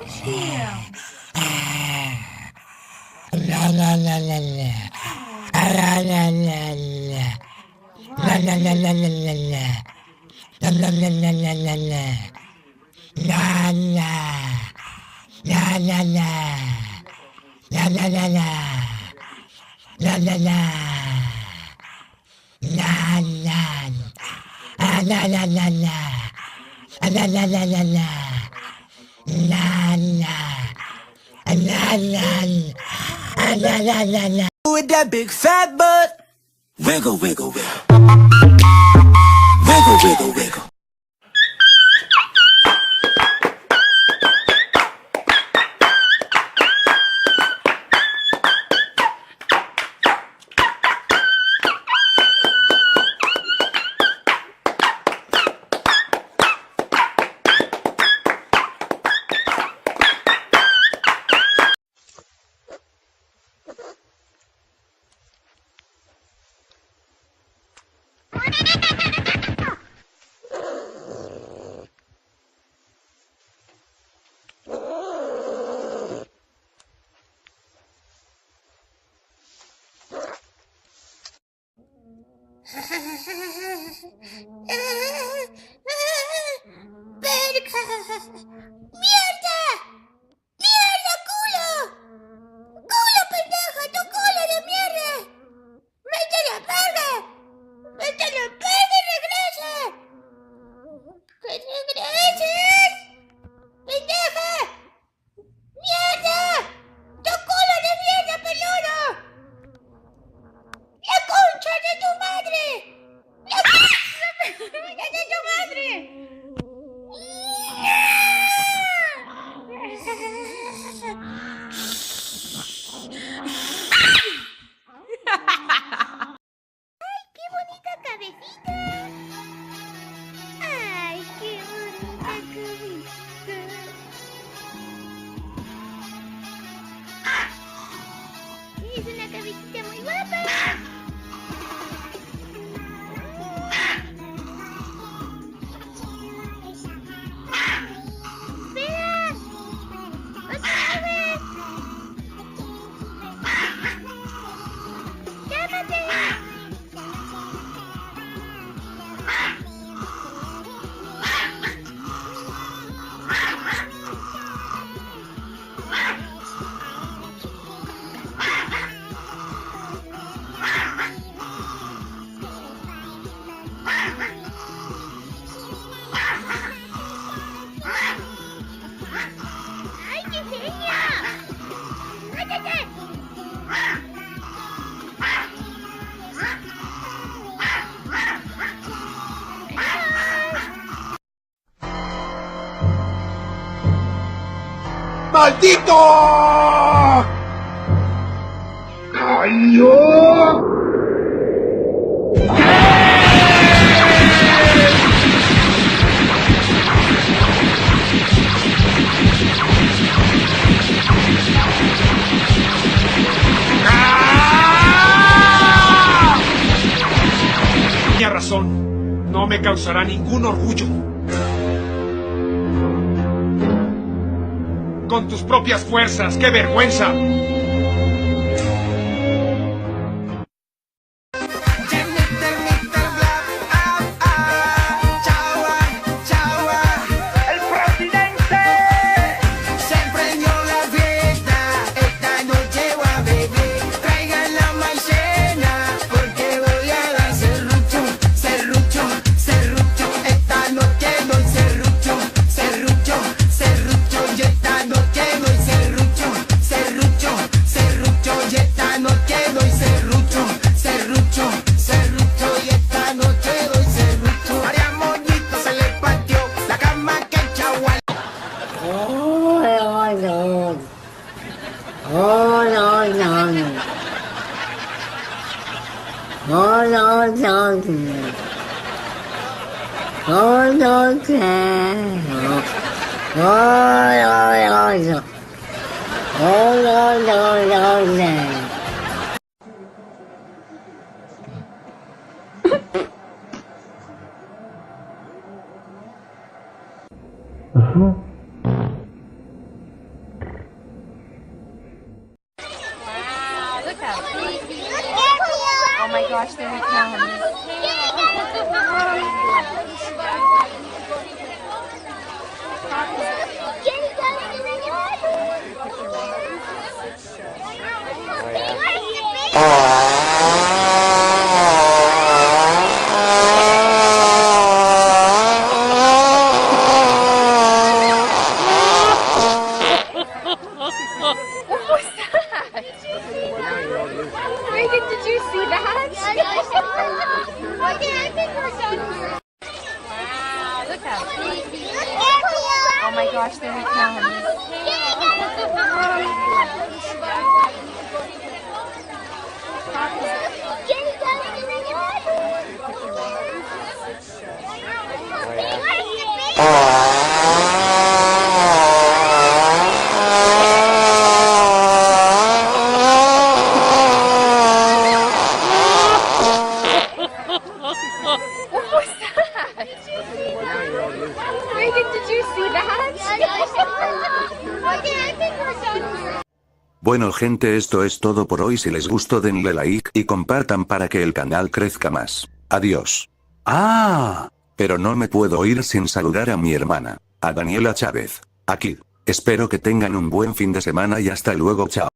Yeah. La la la la la. La la la la. La la la la la la la. La la la la la la la. La la. La la la. La la la la. La la la. La la. La la la la la. La la la la la. La la. La la. La la la la. With that big fat butt. Wiggle, wiggle, wiggle. Wiggle, wiggle, wiggle. ¡Verga! ¡Mierda! ¡Mierda, culo! ¡Culo, pendejo! ¡Tu culo de mierda! ¡Vete a la verga! ¡Vete a la verga y regresa! ¡Que regreses! ¡Pendeja! ¡Mierda! ¡Tu culo de mierda, peludo! ¡La concha de tu madre! ¡La concha de tu madre! ¡Ay, qué bonita cabecita! ¡Ay, qué bonita cabecita! Es una cabecita muy guapa. ¡Espera! ¡Otra vez! ¡Llámate! ¡Ay, qué genio! ¡Cállate! ¡Maldito! ¡Cayó! Tenía razón, no me causará ningún orgullo. Con tus propias fuerzas, ¡qué vergüenza! El presidente se prendió la fiesta. Esta noche voy a beber. Traigan la maicena porque voy a dar serrucho, serrucho, serrucho. Esta noche doy serrucho, serrucho, serrucho. Y esta noche doy serrucho, serrucho, serrucho. Y esta noche doy serrucho, serrucho, serrucho. Y esta noche doy serrucho. María Moñito se le partió la cama que chaval. Oh, no. Oh, no, no. Oh, no, no. Oh, no, no. Oh, no, no. Oh, no, no, no. gosh, there we come. Reagan, did you see that? Okay, I think we're done. Wow, look how Oh my gosh, there we come. What was that? Reagan, did you see that? Okay, I think we're done. Bueno gente, esto es todo por hoy. Si les gustó denle like y compartan para que el canal crezca más. Adiós. Ah, pero no me puedo ir sin saludar a mi hermana, a Daniela Chávez. Aquí. Espero que tengan un buen fin de semana y hasta luego, chao.